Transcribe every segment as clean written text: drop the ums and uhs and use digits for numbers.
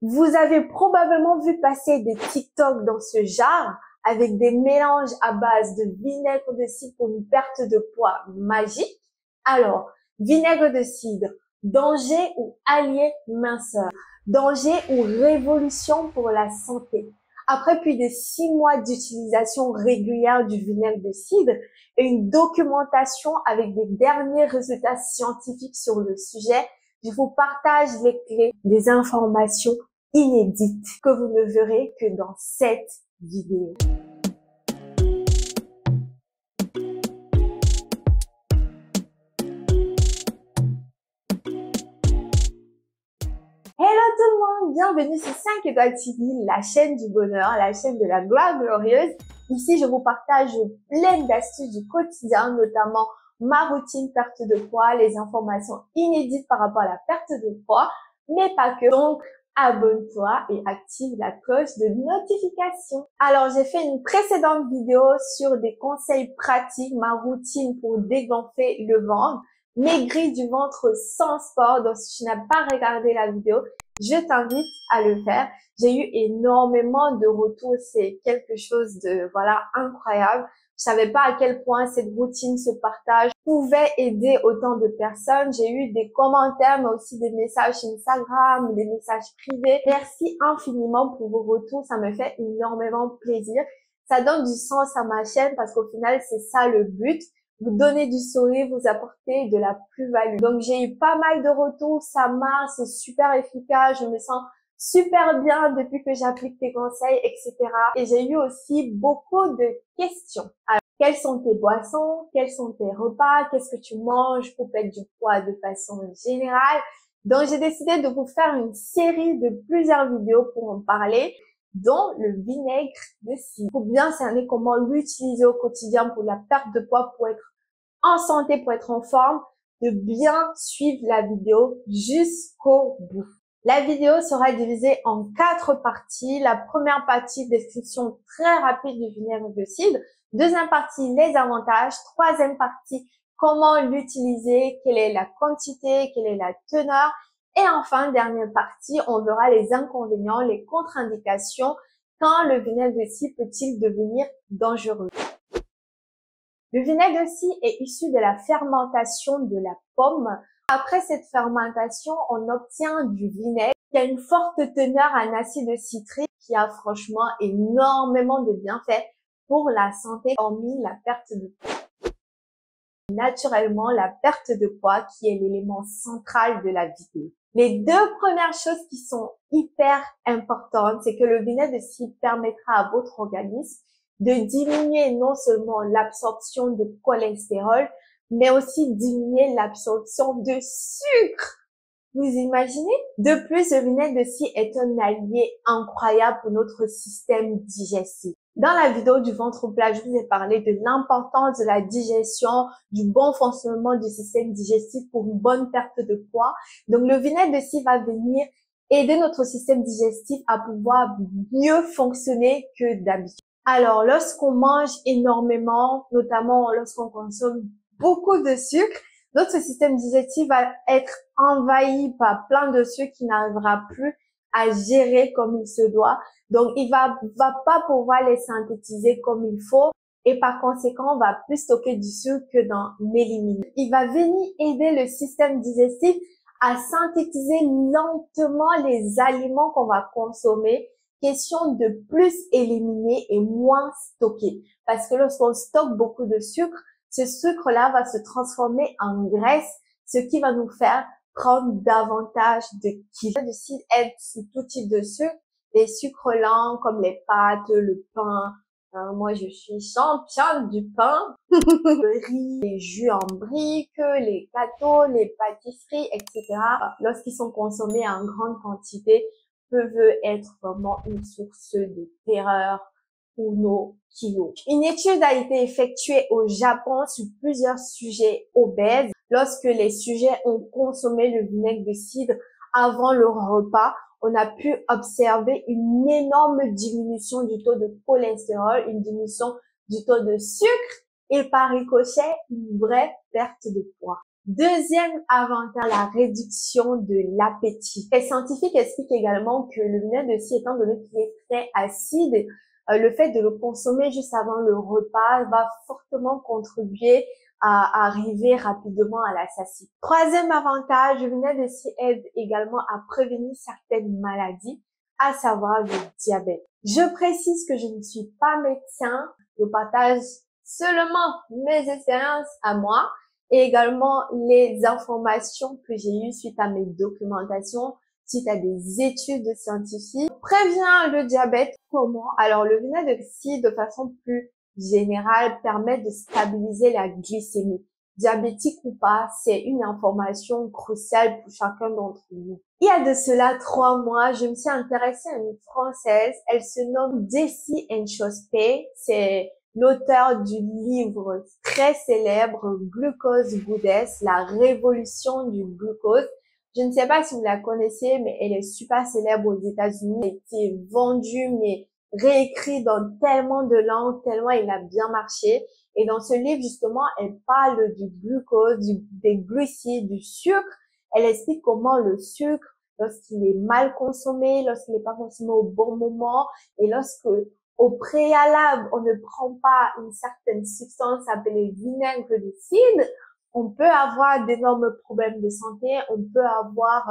Vous avez probablement vu passer des TikTok dans ce genre avec des mélanges à base de vinaigre de cidre pour une perte de poids magique. Alors, vinaigre de cidre, danger ou allié minceur, danger ou révolution pour la santé. Après plus de 6 mois d'utilisation régulière du vinaigre de cidre et une documentation avec des derniers résultats scientifiques sur le sujet, je vous partage les clés des informations inédites que vous ne verrez que dans cette vidéo. Hello tout le monde, bienvenue sur 5 étoiles TV, la chaîne du bonheur, la chaîne de la gloire glorieuse. Ici, je vous partage plein d'astuces du quotidien, notamment ma routine perte de poids, les informations inédites par rapport à la perte de poids, mais pas que. Donc, abonne-toi et active la cloche de notification. Alors, j'ai fait une précédente vidéo sur des conseils pratiques, ma routine pour dégonfler le ventre, maigrir du ventre sans sport. Donc, si tu n'as pas regardé la vidéo, je t'invite à le faire. J'ai eu énormément de retours. C'est quelque chose de, incroyable. Je savais pas à quel point cette routine, ce partage pouvait aider autant de personnes. J'ai eu des commentaires, mais aussi des messages Instagram, des messages privés. Merci infiniment pour vos retours. Ça me fait énormément plaisir. Ça donne du sens à ma chaîne parce qu'au final, c'est ça le but. Vous donner du sourire, vous apporter de la plus-value. Donc, j'ai eu pas mal de retours. Ça marche, c'est super efficace. Je me sens super bien depuis que j'applique tes conseils, etc. Et j'ai eu aussi beaucoup de questions. Alors, quelles sont tes boissons? Quels sont tes repas? Qu'est-ce que tu manges pour perdre du poids de façon générale? Donc, j'ai décidé de vous faire une série de plusieurs vidéos pour en parler, dont le vinaigre de cidre. Pour bien cerner comment l'utiliser au quotidien pour la perte de poids, pour être en santé, pour être en forme, de bien suivre la vidéo jusqu'au bout. La vidéo sera divisée en 4 parties. La première partie, description très rapide du vinaigre de cidre. Deuxième partie, les avantages. Troisième partie, comment l'utiliser, quelle est la quantité, quelle est la teneur. Et enfin, dernière partie, on verra les inconvénients, les contre-indications. Quand le vinaigre de cidre peut-il devenir dangereux? Le vinaigre de cidre est issu de la fermentation de la pomme. Après cette fermentation, on obtient du vinaigre qui a une forte teneur en acide citrique qui a franchement énormément de bienfaits pour la santé, hormis la perte de poids. Naturellement, la perte de poids qui est l'élément central de la vidéo. Les deux premières choses qui sont hyper importantes, c'est que le vinaigre de cidre permettra à votre organisme de diminuer non seulement l'absorption de cholestérol, mais aussi diminuer l'absorption de sucre. Vous imaginez? De plus, le vinaigre de cidre est un allié incroyable pour notre système digestif. Dans la vidéo du ventre plat, je vous ai parlé de l'importance de la digestion, du bon fonctionnement du système digestif pour une bonne perte de poids. Donc, le vinaigre de cidre va venir aider notre système digestif à pouvoir mieux fonctionner que d'habitude. Alors, lorsqu'on mange énormément, notamment lorsqu'on consomme beaucoup de sucre, notre système digestif va être envahi par plein de sucre qui n'arrivera plus à gérer comme il se doit. Donc, il va pas pouvoir les synthétiser comme il faut et par conséquent, on va plus stocker du sucre que d'en éliminer. Il va venir aider le système digestif à synthétiser lentement les aliments qu'on va consommer. Question de plus éliminer et moins stocker. Parce que lorsqu'on stocke beaucoup de sucre, ce sucre-là va se transformer en graisse, ce qui va nous faire prendre davantage de kilos. Le cidre aide sur tout type de sucre, les sucres lents comme les pâtes, le pain. Moi, je suis championne du pain, le riz, les jus en briques, les gâteaux, les pâtisseries, etc. Lorsqu'ils sont consommés en grande quantité, peuvent être vraiment une source de terreur pour nos kilos. Une étude a été effectuée au Japon sur plusieurs sujets obèses. Lorsque les sujets ont consommé le vinaigre de cidre avant leur repas, on a pu observer une énorme diminution du taux de cholestérol, une diminution du taux de sucre et par ricochet, une vraie perte de poids. Deuxième avantage, la réduction de l'appétit. Les scientifiques expliquent également que le vinaigre de cidre, étant donné qu'il est très acide, le fait de le consommer juste avant le repas va fortement contribuer à arriver rapidement à la satiété. Troisième avantage, le vinaigre de cidre aide également à prévenir certaines maladies, à savoir le diabète. Je précise que je ne suis pas médecin, je partage seulement mes expériences à moi et également les informations que j'ai eues suite à mes documentations, suite à des études scientifiques. Prévient le diabète comment? Alors, le vinaigre de cidre, de façon plus générale, permet de stabiliser la glycémie. Diabétique ou pas, c'est une information cruciale pour chacun d'entre nous. Il y a de cela 3 mois, je me suis intéressée à une Française. Elle se nomme Desi Nchospé. C'est l'auteur du livre très célèbre Glucose Goddess, la révolution du glucose. Je ne sais pas si vous la connaissez, mais elle est super célèbre aux États-Unis. Elle a été vendue, mais réécrit dans tellement de langues, tellement il a bien marché. Et dans ce livre, justement, elle parle du glucose, des glucides, du sucre. Elle explique comment le sucre, lorsqu'il est mal consommé, lorsqu'il n'est pas consommé au bon moment, et lorsque au préalable, on ne prend pas une certaine substance appelée vinaigre de cidre, on peut avoir d'énormes problèmes de santé, on peut avoir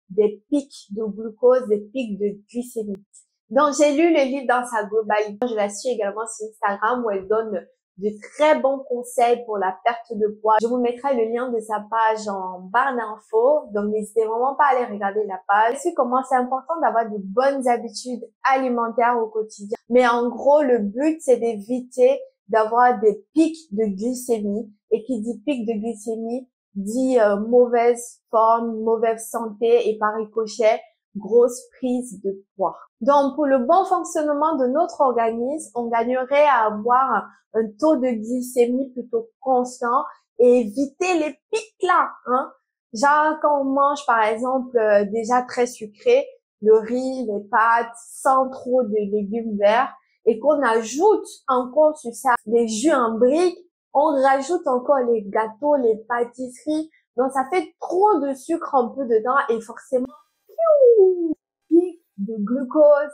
des pics de glucose, des pics de glycémie. Donc, j'ai lu le livre dans sa globalité. Je la suis également sur Instagram où elle donne de très bons conseils pour la perte de poids. Je vous mettrai le lien de sa page en barre d'infos. Donc, n'hésitez vraiment pas à aller regarder la page. Je sais comment c'est important d'avoir de bonnes habitudes alimentaires au quotidien. Mais en gros, le but, c'est d'éviter d'avoir des pics de glycémie. Et qui dit pic de glycémie dit mauvaise forme, mauvaise santé et par ricochet, grosse prise de poids. Donc, pour le bon fonctionnement de notre organisme, on gagnerait à avoir un taux de glycémie plutôt constant et éviter les pics là, hein. Genre, quand on mange, par exemple, déjà très sucré, le riz, les pâtes, sans trop de légumes verts, et qu'on ajoute encore sur ça les jus en briques, on rajoute encore les gâteaux, les pâtisseries, donc ça fait trop de sucre un peu dedans et forcément, pic de glucose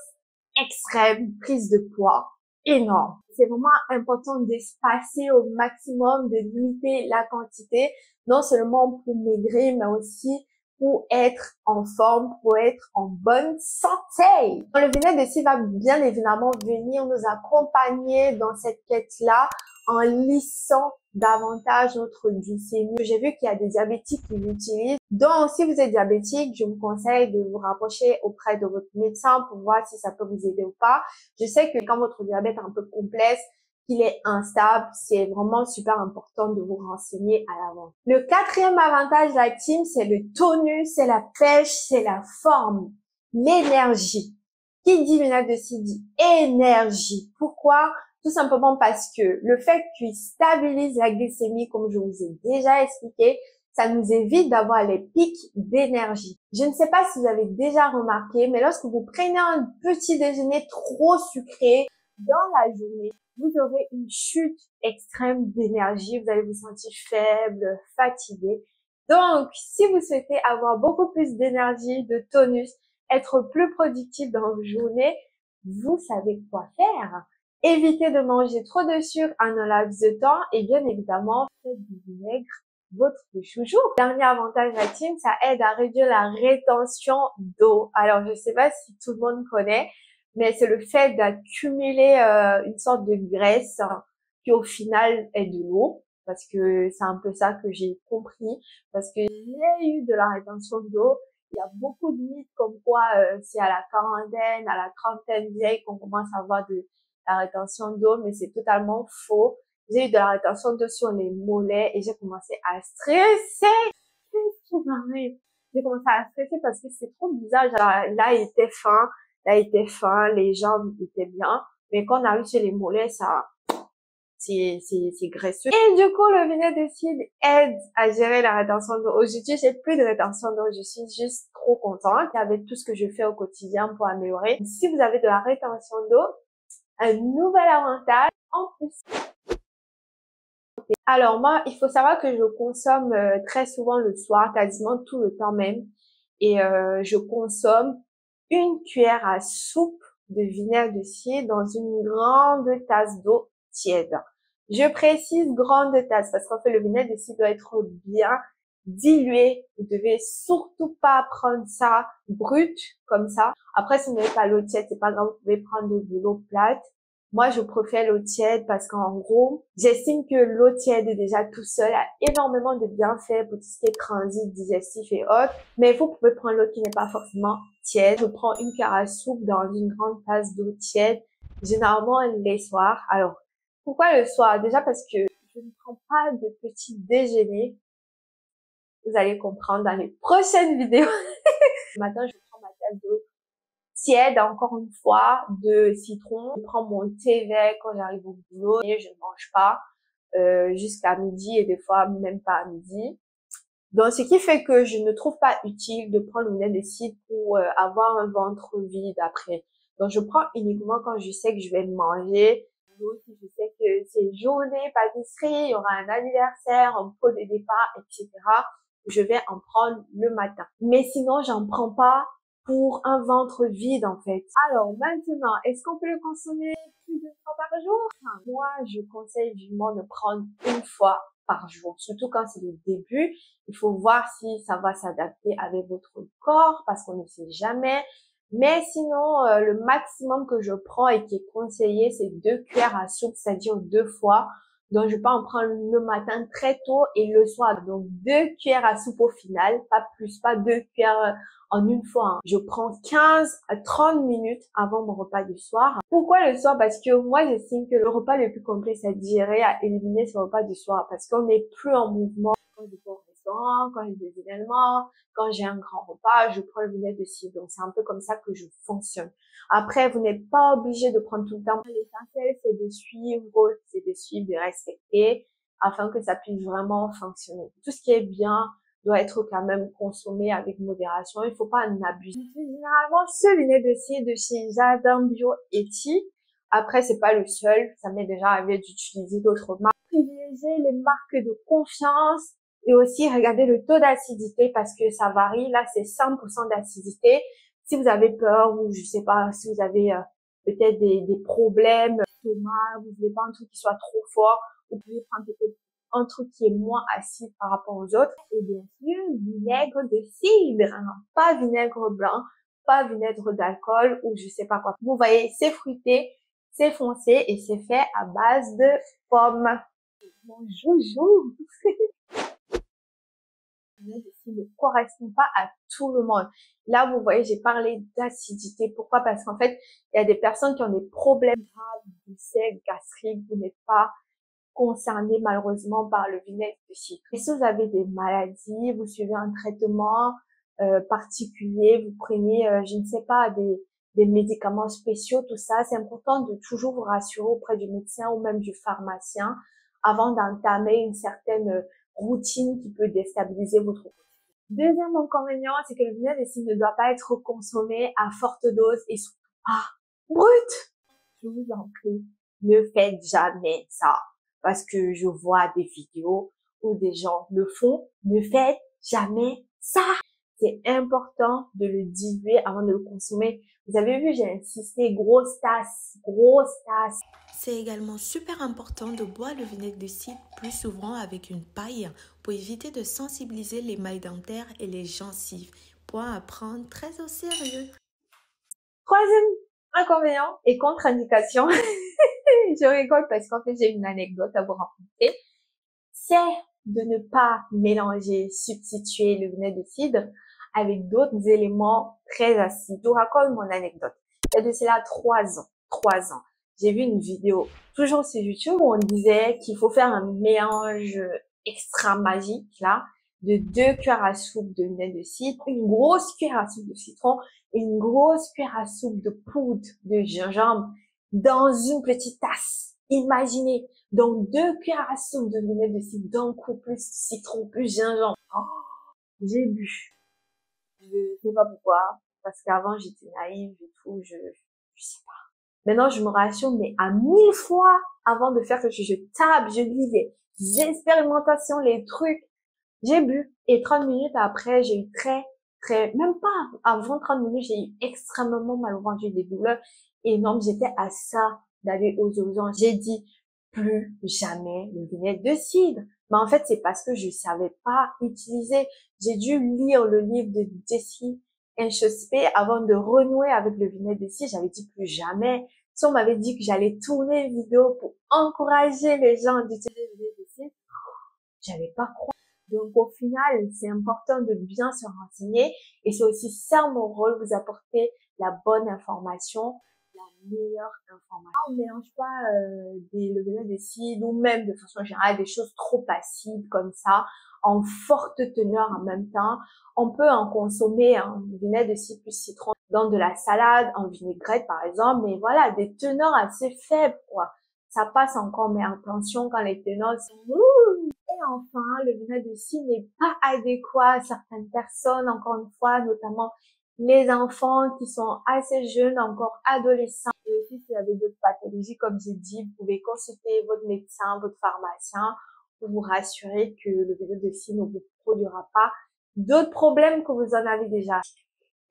extrême, prise de poids énorme. C'est vraiment important d'espacer au maximum, de limiter la quantité, non seulement pour maigrir, mais aussi pour être en forme, pour être en bonne santé. Le vinaigre de cidre va bien évidemment venir nous accompagner dans cette quête-là en lissant davantage notre glycémie. J'ai vu qu'il y a des diabétiques qui l'utilisent. Donc, si vous êtes diabétique, je vous conseille de vous rapprocher auprès de votre médecin pour voir si ça peut vous aider ou pas. Je sais que quand votre diabète est un peu complexe, qu'il est instable, c'est vraiment super important de vous renseigner à l'avance. Le quatrième avantage de la team, c'est le tonus, c'est la pêche, c'est la forme, l'énergie. Qui dit vinaigre de cidre dit énergie. Pourquoi? Tout simplement parce que le fait qu'il stabilise la glycémie, comme je vous ai déjà expliqué, ça nous évite d'avoir les pics d'énergie. Je ne sais pas si vous avez déjà remarqué, mais lorsque vous prenez un petit déjeuner trop sucré dans la journée, vous aurez une chute extrême d'énergie, vous allez vous sentir faible, fatigué. Donc, si vous souhaitez avoir beaucoup plus d'énergie, de tonus, être plus productif dans vos journées, vous savez quoi faire. Évitez de manger trop de sucre en un laps de temps et bien évidemment, faites du vinaigre votre chouchou. Dernier avantage de la team, ça aide à réduire la rétention d'eau. Alors, je ne sais pas si tout le monde connaît, mais c'est le fait d'accumuler une sorte de graisse qui au final est de l'eau, parce que c'est un peu ça que j'ai compris, parce que j'ai eu de la rétention d'eau. Il y a beaucoup de mythes comme quoi c'est à la quarantaine, à la trentaine vieille qu'on commence à avoir de la rétention d'eau, mais c'est totalement faux. J'ai eu de la rétention d'eau sur les mollets et j'ai commencé à stresser. Qu'est-ce qui m'arrive? J'ai commencé à stresser parce que c'est trop bizarre. Genre, là, il était fin, les jambes étaient bien. Mais quand on arrive sur les mollets, c'est graisseux. Et du coup, le vinaigre de cidre aide à gérer la rétention d'eau. Aujourd'hui, j'ai plus de rétention d'eau. Je suis juste trop contente avec tout ce que je fais au quotidien pour améliorer. Si vous avez de la rétention d'eau, un nouvel avantage en plus. Alors moi, il faut savoir que je consomme très souvent le soir, quasiment tout le temps même. Et je consomme une cuillère à soupe de vinaigre de cidre dans une grande tasse d'eau tiède. Je précise grande tasse parce qu'en fait le vinaigre de cidre doit être bien dilué. Vous devez surtout pas prendre ça brut comme ça. Après, si vous n'avez pas l'eau tiède, c'est pas grave, vous pouvez prendre de l'eau plate. Moi, je préfère l'eau tiède parce qu'en gros, j'estime que l'eau tiède déjà tout seul a énormément de bienfaits pour tout ce qui est transit, digestif et autres. Mais vous pouvez prendre l'eau qui n'est pas forcément tiède. Je prends une cuillère à soupe dans une grande tasse d'eau tiède, généralement les soirs. Alors, pourquoi le soir? Déjà parce que je ne prends pas de petit déjeuner. Vous allez comprendre dans les prochaines vidéos. Le matin, je prends ma tasse d'eau tiède, encore une fois, de citron. Je prends mon thé vert quand j'arrive au boulot et je ne mange pas jusqu'à midi et des fois même pas à midi. Donc, ce qui fait que je ne trouve pas utile de prendre le vinaigre de cidre pour avoir un ventre vide après. Donc, je prends uniquement quand je sais que je vais manger. Si je sais que c'est journée pâtisserie, il y aura un anniversaire, un pot de départ, etc. Je vais en prendre le matin. Mais sinon, j'en prends pas pour un ventre vide, en fait. Alors, maintenant, est-ce qu'on peut le consommer plus de fois par jour? Enfin, moi, je conseille vivement de prendre une fois par jour. Surtout quand c'est le début. Il faut voir si ça va s'adapter avec votre corps parce qu'on ne sait jamais. Mais sinon, le maximum que je prends et qui est conseillé, c'est 2 cuillères à soupe, c'est-à-dire 2 fois. Donc, je peux en prendre le matin très tôt et le soir. Donc, 2 cuillères à soupe au final, pas plus, pas 2 cuillères en une fois. Hein. Je prends 15 à 30 minutes avant mon repas du soir. Pourquoi le soir? Parce que moi, j'estime que le repas le plus complet, c'est à digérer, à éliminer ce repas du soir. Parce qu'on n'est plus en mouvement. Quand je vais au restaurant, quand j'ai des événements, quand j'ai un grand repas, je prends le vinaigre de cidre. Donc, c'est un peu comme ça que je fonctionne. Après, vous n'êtes pas obligé de prendre tout le temps. L'essentiel, c'est de suivre, de respecter afin que ça puisse vraiment fonctionner. Tout ce qui est bien doit être quand même consommé avec modération. Il faut pas en abuser. Généralement, ce vinaigre de cidre de chez Jardin Bio Eti. Après, c'est pas le seul. Ça m'est déjà arrivé d'utiliser d'autres marques. Privilégiez les marques de confiance et aussi regardez le taux d'acidité parce que ça varie. Là, c'est 100% d'acidité. Si vous avez peur ou je sais pas, si vous avez peut-être des problèmes d'estomac, vous voulez pas un truc qui soit trop fort, vous pouvez prendre peut-être un truc qui est moins acide par rapport aux autres. Et bien sûr, vinaigre de cidre, hein, pas vinaigre blanc, pas vinaigre d'alcool ou je sais pas quoi. Vous voyez, c'est fruité, c'est foncé et c'est fait à base de pommes. Mon joujou. Ne correspond pas à tout le monde. Là, vous voyez, j'ai parlé d'acidité. Pourquoi? Parce qu'en fait, il y a des personnes qui ont des problèmes graves, d'ulcères, gastriques. Vous n'êtes pas concerné malheureusement par le vinaigre de cidre. Et si vous avez des maladies, vous suivez un traitement particulier, vous prenez, je ne sais pas, des médicaments spéciaux, tout ça, c'est important de toujours vous rassurer auprès du médecin ou même du pharmacien avant d'entamer une certaine routine qui peut déstabiliser votre corps. Deuxième inconvénient, c'est que le vinaigre de cidre ne doit pas être consommé à forte dose et surtout pas brut. Je vous en prie, ne faites jamais ça. Parce que je vois des vidéos où des gens le font. Ne faites jamais ça. C'est important de le diluer avant de le consommer. Vous avez vu, j'ai insisté, grosse tasse, grosse tasse. C'est également super important de boire le vinaigre de cidre plus souvent avec une paille pour éviter de sensibiliser les mailles dentaires et les gencives. Point à prendre très au sérieux. Troisième inconvénient et contre-indication, je rigole parce qu'en fait j'ai une anecdote à vous raconter, c'est de ne pas mélanger, substituer le vinaigre de cidre avec d'autres éléments très acides. Je vous raconte mon anecdote. Il y a de cela 3 ans. 3 ans. J'ai vu une vidéo, toujours sur YouTube, où on disait qu'il faut faire un mélange extra magique, là, de 2 cuillères à soupe de vinaigre de cidre, une grosse cuillère à soupe de citron, et une grosse cuillère à soupe de poudre de gingembre dans une petite tasse. Imaginez, donc 2 cuillères à soupe de vinaigre de cidre d'un coup, plus citron, plus gingembre. Oh, j'ai bu. Je sais pas pourquoi, parce qu'avant j'étais naïve et tout, je sais pas. Maintenant je me rassure, mais à 1000 fois avant de faire quelque chose, je tape, je lis expérimentations, les trucs. J'ai bu et 30 minutes après, j'ai eu même pas avant 30 minutes, j'ai eu extrêmement mal au ventre, j'ai eu des douleurs énormes. J'étais à ça d'aller aux urgences. J'ai dit plus jamais le vinaigre de cidre. Mais en fait, c'est parce que je savais pas utiliser. J'ai dû lire le livre de Jessie Inchospé avant de renouer avec le vinaigre de cidre. J'avais dit plus jamais. Si on m'avait dit que j'allais tourner une vidéo pour encourager les gens à utiliser le vinaigre de cidre, j'allais pas croire. Donc au final, c'est important de bien se renseigner et c'est aussi ça mon rôle, vous apporter la bonne information, la meilleure information. On ne mélange pas le vinaigre de cidre ou même de façon générale des choses trop acides comme ça, en forte teneur en même temps. On peut en consommer un vinaigre de cidre plus citron dans de la salade, en vinaigrette par exemple, mais voilà, des teneurs assez faibles quoi. Ça passe encore, mais attention quand les teneurs sont et enfin, le vinaigre de cidre n'est pas adéquat à certaines personnes, encore une fois, notamment les enfants qui sont assez jeunes, encore adolescents. Et aussi, si vous avez d'autres pathologies, comme j'ai dit, vous pouvez consulter votre médecin, votre pharmacien, pour vous rassurer que le vinaigre de cidre ne vous produira pas d'autres problèmes que vous en avez déjà.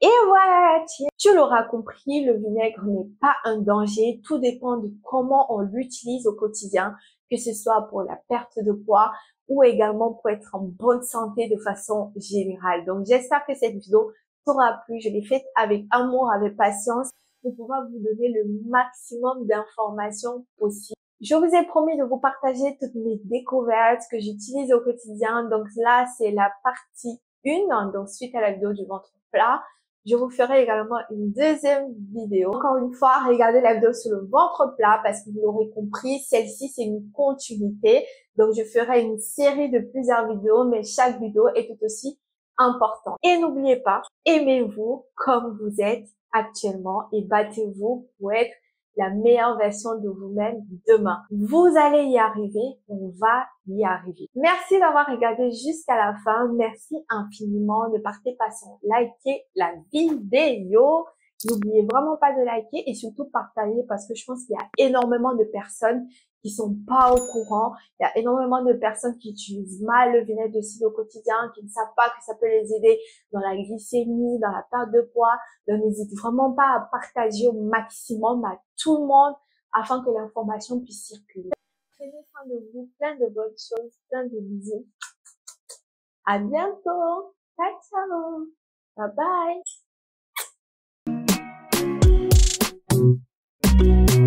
Et voilà, tu l'auras compris, le vinaigre n'est pas un danger. Tout dépend de comment on l'utilise au quotidien, que ce soit pour la perte de poids ou également pour être en bonne santé de façon générale. Donc, j'espère que cette vidéo t'aura plu. Je l'ai faite avec amour, avec patience pour pouvoir vous donner le maximum d'informations possibles. Je vous ai promis de vous partager toutes mes découvertes que j'utilise au quotidien. Donc là, c'est la partie 1, donc suite à la vidéo du ventre plat. Je vous ferai également une deuxième vidéo. Encore une fois, regardez la vidéo sur le ventre plat parce que vous l'aurez compris, celle-ci c'est une continuité. Donc je ferai une série de plusieurs vidéos, mais chaque vidéo est tout aussi importante. Et n'oubliez pas, aimez-vous comme vous êtes actuellement et battez-vous pour être la meilleure version de vous-même demain. Vous allez y arriver, on va y arriver. Merci d'avoir regardé jusqu'à la fin. Merci infiniment. Ne partez pas sans liker la vidéo. N'oubliez vraiment pas de liker et surtout partager parce que je pense qu'il y a énormément de personnes qui sont pas au courant. Il y a énormément de personnes qui utilisent mal le vinaigre de cidre au quotidien, qui ne savent pas que ça peut les aider dans la glycémie, dans la perte de poids. Donc, n'hésitez vraiment pas à partager au maximum à tout le monde afin que l'information puisse circuler. Prenez soin de vous, plein de bonnes choses, plein de bisous. À bientôt. Ciao, ciao. Bye bye.